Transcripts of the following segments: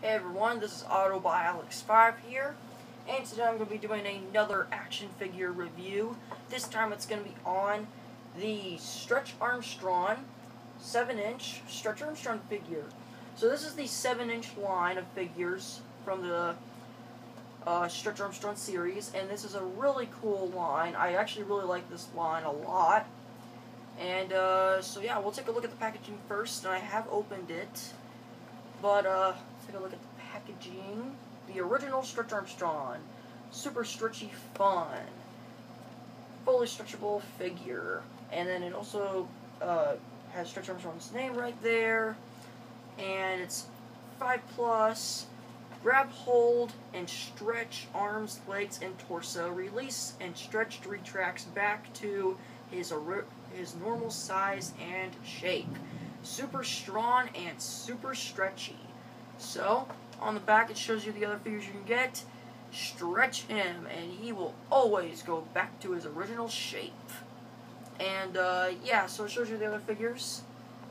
Hey everyone, this is Auto by Alex5 here, and today I'm going to be doing another action figure review. This time it's going to be on the Stretch Armstrong 7-inch Stretch Armstrong figure. So this is the 7-inch line of figures from the Stretch Armstrong series, and this is a really cool line. I actually really like this line a lot. And so yeah, we'll take a look at the packaging first, and I have opened it. But let's take a look at the packaging. The original Stretch Armstrong. Super stretchy fun. Fully stretchable figure. And then it also has Stretch Armstrong's name right there. And it's 5+. Grab, hold, and stretch arms, legs, and torso. Release and stretched retracts back to his normal size and shape. Super strong and super stretchy. So, on the back it shows you the other figures you can get. Stretch him and he will always go back to his original shape. And yeah, so it shows you the other figures.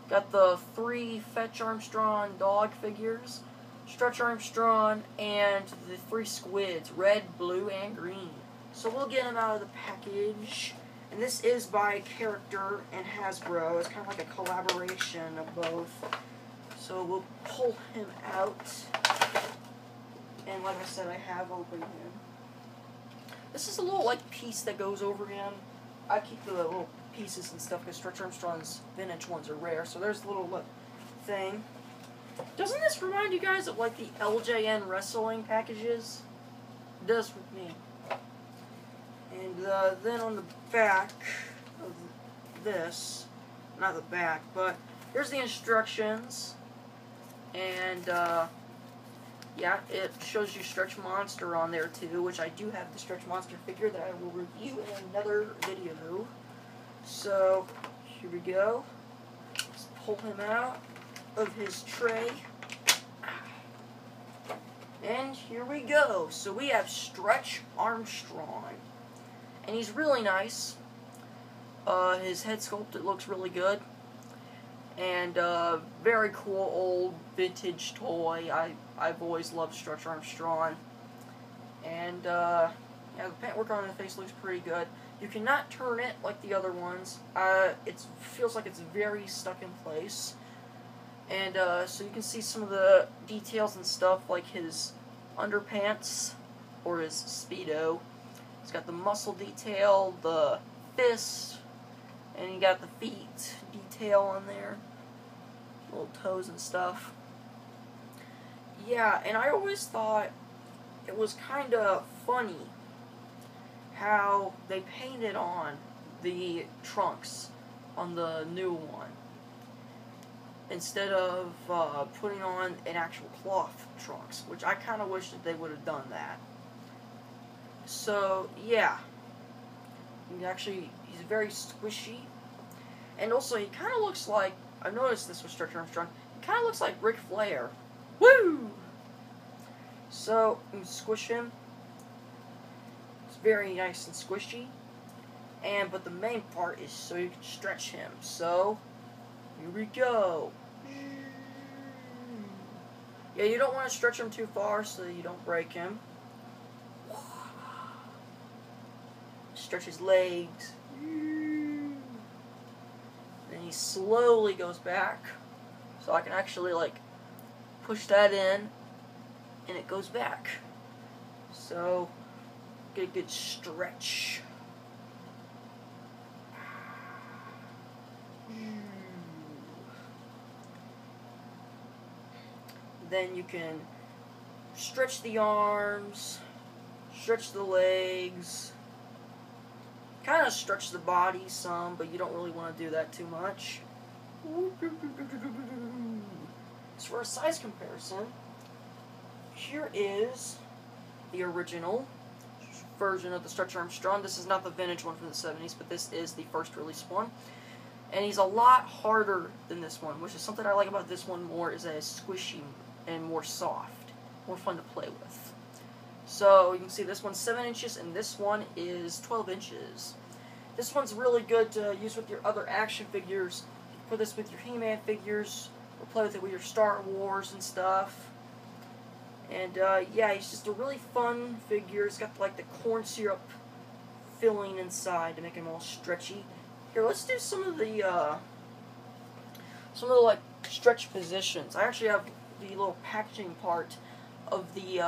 Got the 3 Fetch Armstrong dog figures, Stretch Armstrong, and the 3 squids, red, blue, and green. So we'll get them out of the package. And this is by Character and Hasbro. It's kind of like a collaboration of both. So we'll pull him out. And like I said, I have opened him. This is a little like piece that goes over him. I keep the little pieces and stuff because Stretch Armstrong's vintage ones are rare. So there's the little thing. Doesn't this remind you guys of like the LJN wrestling packages? It does with me. And then on the back of this, not the back, but here's the instructions. And yeah, it shows you Stretch Monster on there too, which I do have the Stretch Monster figure that I will review in another video. So here we go. Let's pull him out of his tray. And here we go. So we have Stretch Armstrong. And he's really nice. His head sculpt, it looks really good. And very cool old vintage toy. I've always loved Stretch Armstrong. And yeah, the paint work on the face looks pretty good. You cannot turn it like the other ones. It feels like it's very stuck in place. And so you can see some of the details and stuff like his underpants or his Speedo. It's got the muscle detail, the fist, and you got the feet detail on there. Little toes and stuff. Yeah, and I always thought it was kind of funny how they painted on the trunks on the new one instead of putting on an actual cloth trunks, which I kind of wish that they would have done that. So, yeah. He's very squishy. And also, he kind of looks like, I've noticed this with Stretch Armstrong, he kind of looks like Ric Flair. Woo! So, you can squish him. It's very nice and squishy. But the main part is so you can stretch him. So, here we go. Yeah, you don't want to stretch him too far so you don't break him. Stretch his legs. Then he slowly goes back. So I can actually like push that in and it goes back. So get a good stretch. Then you can stretch the arms, stretch the legs. Kind of stretch the body some, but you don't really want to do that too much. So for a size comparison, here is the original version of the Stretch Armstrong. This is not the vintage one from the 70s, but this is the first release one. And he's a lot harder than this one, which is something I like about this one more, is that it's squishy and more soft. More fun to play with. So, you can see this one's 7 inches, and this one is 12 inches. This one's really good to use with your other action figures. You can put this with your He-Man figures, or play with it with your Star Wars and stuff. And yeah, he's just a really fun figure. He's got like the corn syrup filling inside to make him all stretchy. Here, let's do some of the like stretch positions. I actually have the little packaging part of the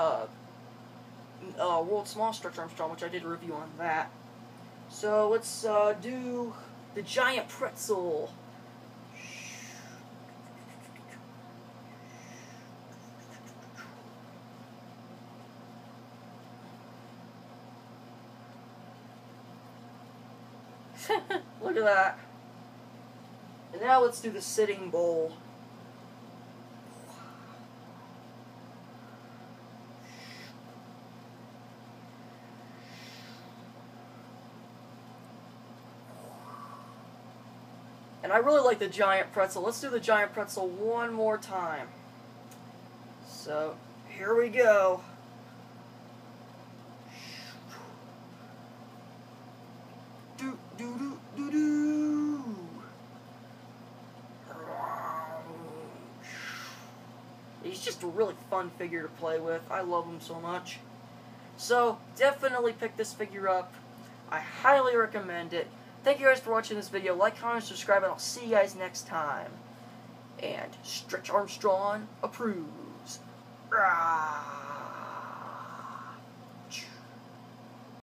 World's Smallest Stretch Armstrong, which I did a review on that. So let's do the giant pretzel. Look at that. And now let's do the sitting bowl. And I really like the giant pretzel. Let's do the giant pretzel one more time. So, here we go. Do do do do do. He's just a really fun figure to play with. I love him so much. So, definitely pick this figure up. I highly recommend it. Thank you guys for watching this video. Like, comment, subscribe, and I'll see you guys next time. And Stretch Armstrong approves. Rah!